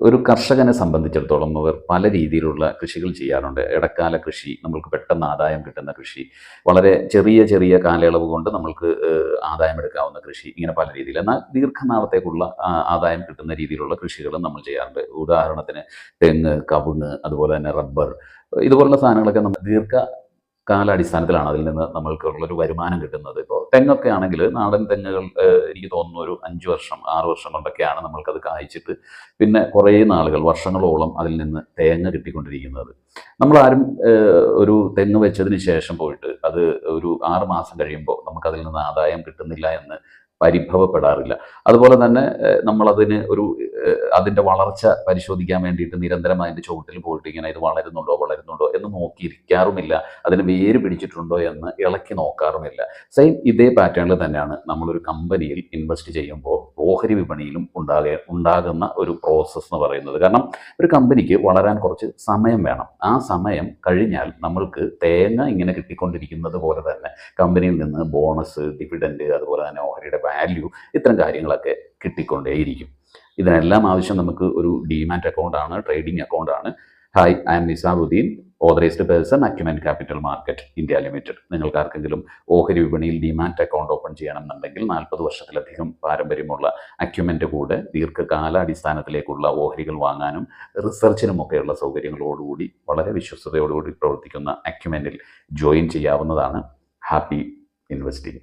ഒരു കർഷകനെ സംബന്ധിച്ചിടത്തോളം അവർ പല രീതിയിലുള്ള കൃഷികൾ ചെയ്യാറുണ്ട്. ഇടക്കാല കൃഷി, നമ്മൾക്ക് പെട്ടെന്ന് ആദായം കിട്ടുന്ന കൃഷി, വളരെ ചെറിയ ചെറിയ കാലയളവ് കൊണ്ട് നമ്മൾക്ക് ആദായം എടുക്കാവുന്ന കൃഷി, ഇങ്ങനെ പല രീതിയിൽ. എന്നാൽ ദീർഘനാളത്തേക്കുള്ള ആദായം കിട്ടുന്ന രീതിയിലുള്ള കൃഷികളും നമ്മൾ ചെയ്യാറുണ്ട്. ഉദാഹരണത്തിന് തെങ്ങ്, കവുങ്ങ്, അതുപോലെ തന്നെ റബ്ബർ, ഇതുപോലുള്ള സാധനങ്ങളൊക്കെ നമ്മൾ കാലാടിസ്ഥാനത്തിലാണ് അതിൽ നിന്ന് നമ്മൾക്കുള്ളൊരു വരുമാനം കിട്ടുന്നത്. ഇപ്പോൾ തെങ്ങൊക്കെ ആണെങ്കിൽ നാടൻ തെങ്ങുകൾ എനിക്ക് തോന്നുന്നു ഒരു 5 വർഷം 6 വർഷം കൊണ്ടൊക്കെയാണ് നമ്മൾക്കത് കായ്ച്ചിട്ട് പിന്നെ കുറേ നാളുകൾ വർഷങ്ങളോളം അതിൽ നിന്ന് തേങ്ങ കിട്ടിക്കൊണ്ടിരിക്കുന്നത്. നമ്മളാരും ഒരു തെങ്ങ് വെച്ചതിന് ശേഷം പോയിട്ട് അത് ഒരു 6 മാസം കഴിയുമ്പോൾ നമുക്കതിൽ നിന്ന് ആദായം കിട്ടുന്നില്ല എന്ന് പരിഭവപ്പെടാറില്ല. അതുപോലെ തന്നെ നമ്മളതിന് അതിൻ്റെ വളർച്ച പരിശോധിക്കാൻ വേണ്ടിയിട്ട് നിരന്തരം അതിൻ്റെ ചുവട്ടിൽ പോയിട്ട് ഇങ്ങനെ ഇത് വളരുന്നുണ്ടോ എന്ന് നോക്കിയിരിക്കാറുമില്ല. അതിന് വേര് പിടിച്ചിട്ടുണ്ടോ എന്ന് ഇളക്കി നോക്കാറുമില്ല. സെയിം ഇതേ പാറ്റേണിൽ തന്നെയാണ് നമ്മളൊരു കമ്പനിയിൽ ഇൻവെസ്റ്റ് ചെയ്യുമ്പോൾ ഓഹരി വിപണിയിലും ഉണ്ടാകുന്ന ഒരു പ്രോസസ്സ് എന്ന് പറയുന്നത്. കാരണം ഒരു കമ്പനിക്ക് വളരാൻ കുറച്ച് സമയം വേണം. ആ സമയം കഴിഞ്ഞാൽ നമ്മൾക്ക് തേങ്ങ ഇങ്ങനെ കിട്ടിക്കൊണ്ടിരിക്കുന്നത് പോലെ തന്നെ കമ്പനിയിൽ നിന്ന് ബോണസ്, ഡിവിഡൻഡ്, അതുപോലെ തന്നെ ഓഹരിയുടെ വാല്യൂ, ഇത്തരം കാര്യങ്ങളൊക്കെ കിട്ടിക്കൊണ്ടേയിരിക്കും. ഇതിനെല്ലാം ആവശ്യം നമുക്ക് ഒരു ഡിമാറ്റ് അക്കൗണ്ടാണ്, ട്രേഡിംഗ് അക്കൗണ്ടാണ്. Hi, I am Nizamuddin, authorised person, Acumen capital market India limited. നിങ്ങൾക്ക് ആർക്കെങ്കിലും ഓഹരി വിപണിയിൽ ഡിമാറ്റ് അക്കൗണ്ട് ഓപ്പൺ ചെയ്യണമെന്നുണ്ടെങ്കിൽ 40 വർഷത്തിലധികം പാരമ്പര്യമുള്ള അക്യുമെന്റ് കൂടെ ദീർഘകാലാടിസ്ഥാനത്തിലേക്കുള്ള ഓഹരികൾ വാങ്ങാനും റിസർച്ചിനുമൊക്കെയുള്ള സൗകര്യങ്ങളോടുകൂടി വളരെ വിശ്വസ്തയോടുകൂടി പ്രവർത്തിക്കുന്ന അക്യുമെന്റിൽ ജോയിൻ ചെയ്യാവുന്നതാണ്. Happy investing.